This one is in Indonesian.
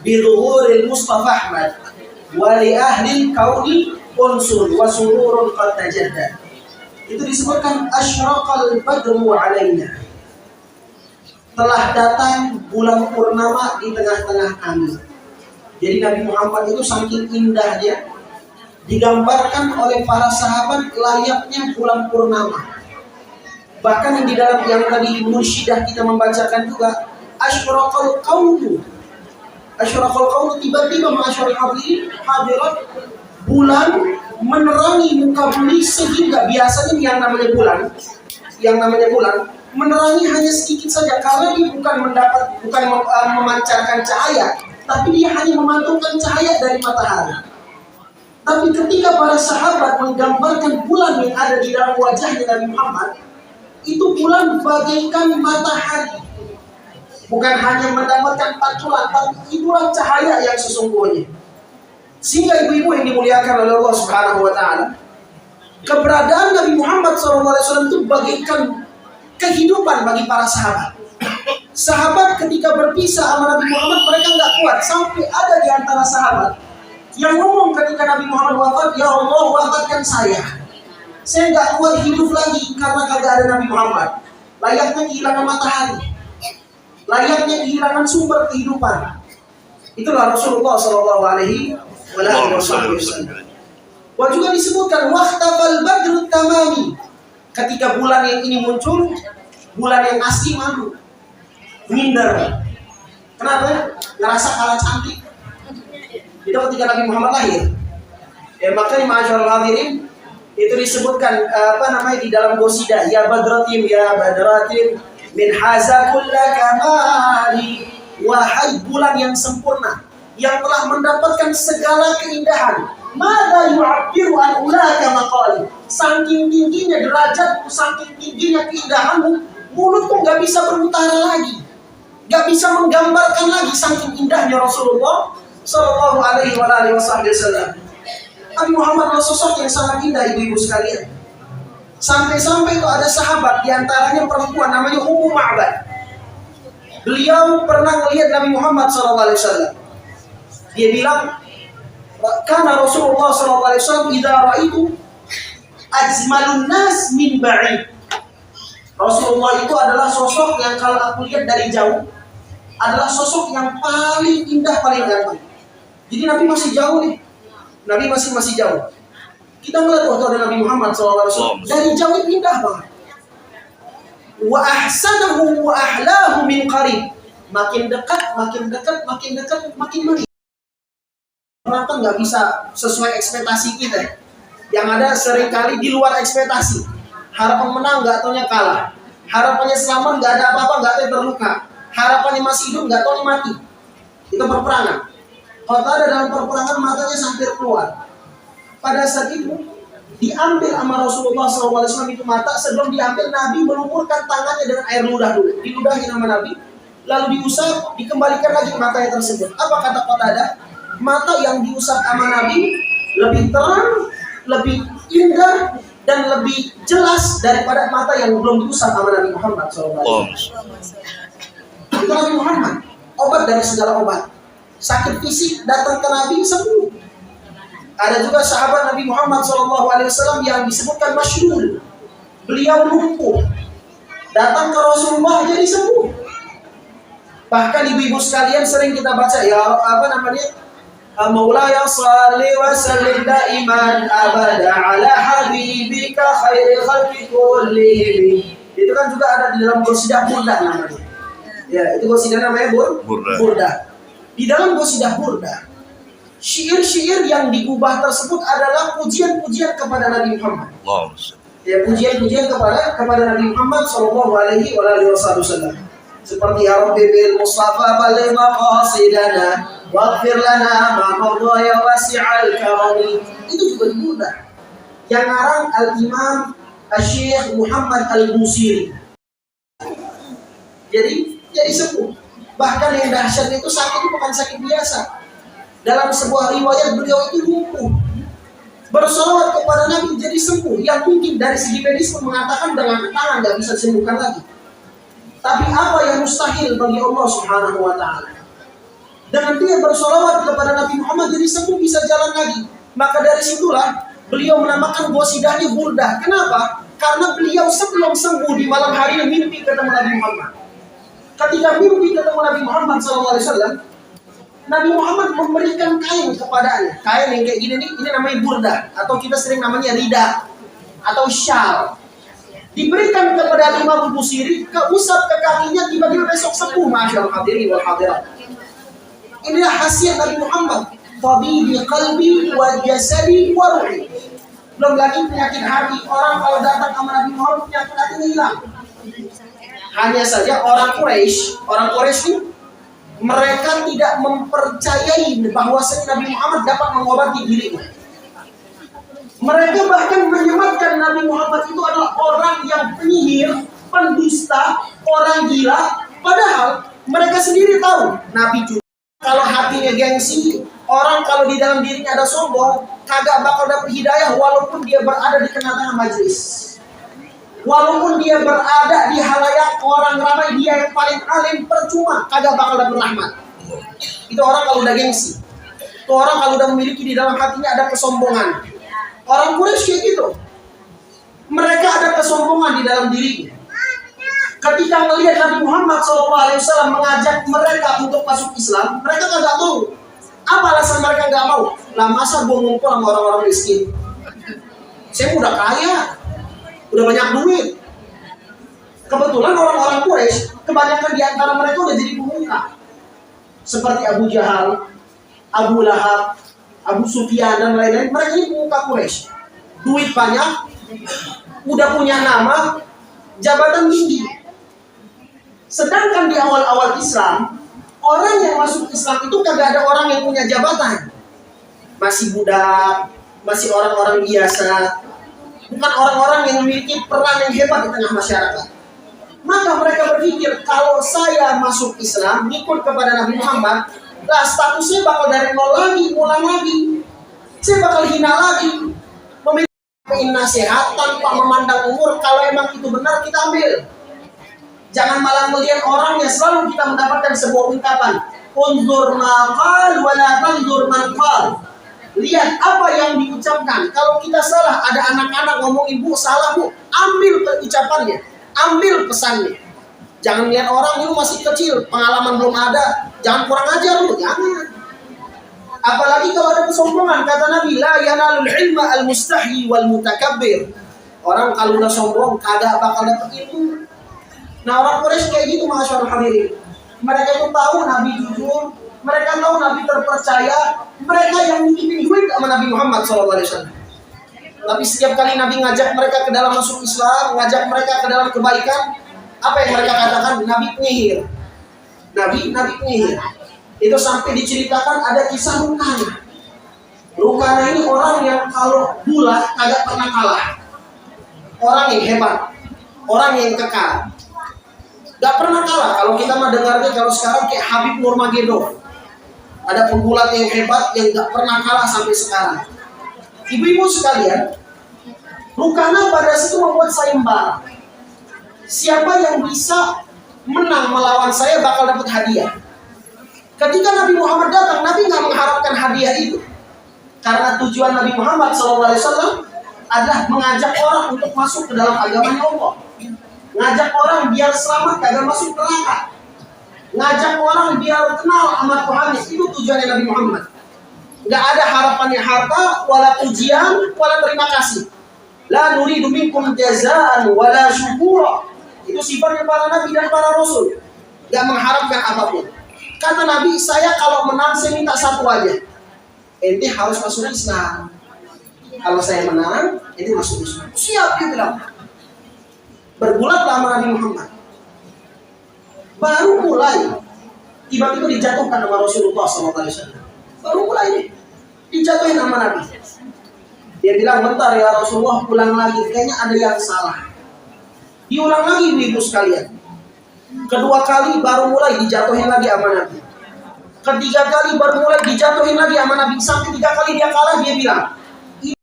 Bidhuhuril Mustafa Ahmad wa li ahli kauni unsur wa sururun qad tajaddad. Itu disebutkan asyraqal badru alaina. Telah datang bulan purnama di tengah-tengah kami. Jadi Nabi Muhammad itu saking indahnya, digambarkan oleh para sahabat layaknya bulan purnama. Bahkan yang di dalam yang tadi mursyidah kita membacakan juga, asyraqal qawmu. Asyraqal qawmu, tiba-tiba ma'asyarul hadirat, bulan menerangi muka bumi sehingga biasanya yang namanya bulan menerangi hanya sedikit saja karena dia bukan memancarkan cahaya, tapi dia hanya memantulkan cahaya dari matahari. Tapi ketika para sahabat menggambarkan bulan yang ada di dalam wajahnya Nabi Muhammad, itu bulan bagaikan matahari, bukan hanya mendapatkan pantulan, tapi itulah cahaya yang sesungguhnya. Sehingga ibu-ibu yang dimuliakan oleh Allah Subhanahu wa Ta'ala, keberadaan Nabi Muhammad SAW itu bagaikan kehidupan bagi para sahabat. Sahabat ketika berpisah sama Nabi Muhammad, mereka nggak kuat, sampai ada di antara sahabat yang ngomong ketika Nabi Muhammad wafat, ya Allah wafatkan saya nggak kuat hidup lagi karena kagak ada Nabi Muhammad. Layaknya kehilangan matahari, layaknya kehilangan sumber kehidupan. Itulah Rasulullah SAW. Wah, juga disebutkan wahtafal badrut tamami. Ketika bulan yang ini muncul, bulan yang asli malu, minder. Kenapa? Ngerasa kalah cantik. Itu ketika Nabi Muhammad lahir. Makanya ma'asyiral hadirin, itu disebutkan di dalam qasidah, ya badratim min haza kulla kamali. Wahai bulan yang sempurna, yang telah mendapatkan segala keindahan, mada yu'abbiru an ulaka maqali. Saking tingginya derajatmu, saking tingginya keindahanmu, mulutmu gak bisa berutara lagi, gak bisa menggambarkan lagi saking indahnya Rasulullah Sallallahu alaihi wasallam. Nabi Muhammad adalah sosok yang sangat indah, ibu-ibu sekalian. Sampai-sampai itu ada sahabat, diantaranya perempuan namanya Ummu Ma'bad. Beliau pernah melihat Nabi Muhammad SAW. Dia bilang, karena Rasulullah SAW idza ra'aitu ajmalun nas min ba'id. Rasulullah itu adalah sosok yang kalau aku lihat dari jauh adalah sosok yang paling indah, paling ganteng. Jadi Nabi masih jauh nih. Nabi masih jauh. Kita melihat waktu ada Nabi Muhammad SAW dari jauh indah banget. Wa ahsanahu wa ahlahu min qarib. Makin dekat, makin manis. Ternyata nggak bisa sesuai ekspektasi kita. Yang ada seringkali di luar ekspektasi. Harapan menang nggak taunya kalah. Harapannya selamat nggak ada apa-apa, nggak tahu terluka. Harapannya masih hidup nggak tahu mati. Itu perperangan. Kalau ada dalam perperangan matanya sampai keluar. Pada saat itu diambil sama Rasulullah SAW itu mata. Sebelum diambil, Nabi melumurkan tangannya dengan air ludah dulu, diludahi sama Nabi, lalu diusap, dikembalikan lagi matanya tersebut. Apa kata Qatadah? Mata yang diusap sama Nabi lebih terang, lebih indah, dan lebih jelas daripada mata yang belum diusap sama Nabi Muhammad SAW. Itu Nabi Muhammad, obat dari segala obat. Sakit fisik datang ke Nabi sembuh. Ada juga sahabat Nabi Muhammad SAW yang disebutkan masyhur. Beliau lumpuh, datang ke Rasulullah jadi sembuh. Bahkan ibu-ibu sekalian sering kita baca Maulaya salli wa sallim daiman abada ala habibika khairil khalqi kullihim. Itu kan juga ada di dalam qasidah Burdah namanya. Ya, itu qasidah namanya Burdah. Di dalam qasidah Burdah, syair-syair yang diubah tersebut adalah pujian-pujian kepada Nabi Muhammad. Ya, pujian-pujian kepada Nabi Muhammad sallallahu alaihi wasallam. Seperti ya Rabbi bil Mustafa balligh maqasidana waghfir lana ma madha ya wasi'al karami. Itu juga diubah. Yang ngarang Al-Imam Asy-Syaikh Muhammad Al-Busiri. Jadi sembuh. Bahkan yang dahsyat itu sakit itu bukan sakit biasa. Dalam sebuah riwayat beliau itu lumpuh, bersolawat kepada Nabi jadi sembuh. Yang mungkin dari segi medis pun mengatakan dengan tangan nggak bisa disembuhkan lagi. Tapi apa yang mustahil bagi Allah Subhanahu wa Ta'ala? Dengan dia bersolawat kepada Nabi Muhammad jadi sembuh, bisa jalan lagi. Maka dari situlah beliau menamakan qasidahnya Burdah. Kenapa? Karena beliau sebelum sembuh di malam hari mimpi ketemu Nabi Muhammad. Ketika mimpi ketemu Nabi Muhammad SAW, Nabi Muhammad memberikan kain kepadanya. Kain yang kayak gini nih, ini namanya burdah, atau kita sering namanya rida atau syal. Diberikan kepada Imam Busiri, keusap ke kakinya, tiba-tiba besok sembuh. Masyaallah hadirin wal hadirat. Inilah khasiat Nabi Muhammad. Tabibi qalbi wa jasadi wa ruhi. Belum lagi penyakit hati. Orang kalau datang sama Nabi Muhammad penyakit hatinya hilang. Hanya saja orang Quraisy ini mereka tidak mempercayai bahwasanya Nabi Muhammad dapat mengobati dirinya. Mereka bahkan menyematkan Nabi Muhammad itu adalah orang yang penyihir, pendusta, orang gila. Padahal mereka sendiri tahu Nabi juga kalau hatinya gengsi, orang kalau di dalam dirinya ada sombong, kagak bakal dapat hidayah walaupun dia berada di tengah-tengah majelis. Walaupun dia berada di halayak orang ramai, dia yang paling alim, percuma, kagak bakal dapat rahmat. Itu orang kalau udah gengsi. Itu orang kalau udah memiliki di dalam hatinya ada kesombongan. Orang Quraisy kayak gitu. Mereka ada kesombongan di dalam dirinya. Ketika melihat Nabi Muhammad SAW mengajak mereka untuk masuk Islam, mereka kagak mau. Apa alasan mereka nggak mau? Lah masa gue ngumpul sama orang-orang miskin? Saya udah kaya, udah banyak duit. Kebetulan orang-orang Quraisy, kebanyakan di antara mereka udah jadi pemuka. Seperti Abu Jahal, Abu Lahab, Abu Sufyan dan lain-lain. Mereka ini pemuka Quraisy. Duit banyak, udah punya nama, jabatan tinggi. Sedangkan di awal-awal Islam, orang yang masuk Islam itu kagak ada orang yang punya jabatan. Masih budak, masih orang-orang biasa. Bukan orang-orang yang memiliki peran yang hebat di tengah masyarakat. Maka mereka berpikir, kalau saya masuk Islam, ikut kepada Nabi Muhammad, lah statusnya bakal dari nol lagi, ulang lagi. Saya bakal hina lagi. Memiliki nasihat tanpa memandang umur, kalau emang itu benar kita ambil. Jangan malah melihat orangnya, selalu kita mendapatkan sebuah ungkapan, unzur ma qal wa la tanzur man qal. Lihat apa yang diucapkan. Kalau kita salah, ada anak-anak ngomongin, bu salah bu, ambil ucapannya, ambil pesannya. Jangan lihat orang itu masih kecil, pengalaman belum ada, jangan kurang ajar lu, jangan. Apalagi kalau ada kesombongan, kata Nabi, la yanalul ilma al mustahi wal mutakabbir. Orang kalau udah sombong kagak bakal dapat ilmu. Nah orang Quraisy kayak gitu, masyaallah hadirin. Mereka itu tahu Nabi jujur, mereka tahu Nabi terpercaya, mereka yang nitipin duit sama Nabi Muhammad SAW. Tapi setiap kali Nabi ngajak mereka ke dalam masuk Islam, ngajak mereka ke dalam kebaikan, apa yang mereka katakan? Nabi penyihir. Nabi penyihir. Itu sampai diceritakan ada kisah Rukana. Rukana ini orang yang kalau bulat kagak pernah kalah. Orang yang hebat, orang yang kekal. Gak pernah kalah. Kalau kita mah dengarnya kalau sekarang kayak Habib Nurmagomedov. Ada pembulat yang hebat yang gak pernah kalah sampai sekarang. Ibu-ibu sekalian, Rukana pada situ membuat sayembara. Siapa yang bisa menang melawan saya bakal dapat hadiah. Ketika Nabi Muhammad datang, Nabi gak mengharapkan hadiah itu. Karena tujuan Nabi Muhammad SAW adalah mengajak orang untuk masuk ke dalam agamanya Allah. Ngajak orang biar selamat, kagak masuk neraka. Ngajak orang biar kenal sama Tuhan. Itu tujuannya Nabi Muhammad. Gak ada harapannya harta, wala pujian, wala terima kasih. La nuridu minkum jazaan wala syukura. Itu sifatnya para nabi dan para rasul. Gak mengharapkan apapun. Kata Nabi, saya kalau menang saya minta satu aja. Ente harus masuk Islam. Kalau saya menang, ente masuk Islam. Siap, dia bilang. Bergulatlah sama Nabi Muhammad. Baru mulai tiba-tiba dijatuhkan nama Rasulullah SAW. Baru mulai nih dijatuhin nama Nabi. Dia bilang, bentar ya Rasulullah, ulang lagi, kayaknya ada yang salah. Diulang lagi ibu sekalian. Kedua kali baru mulai dijatuhin lagi sama Nabi. Ketiga kali baru mulai dijatuhin lagi sama Nabi. Sampai 3 kali dia kalah, dia bilang,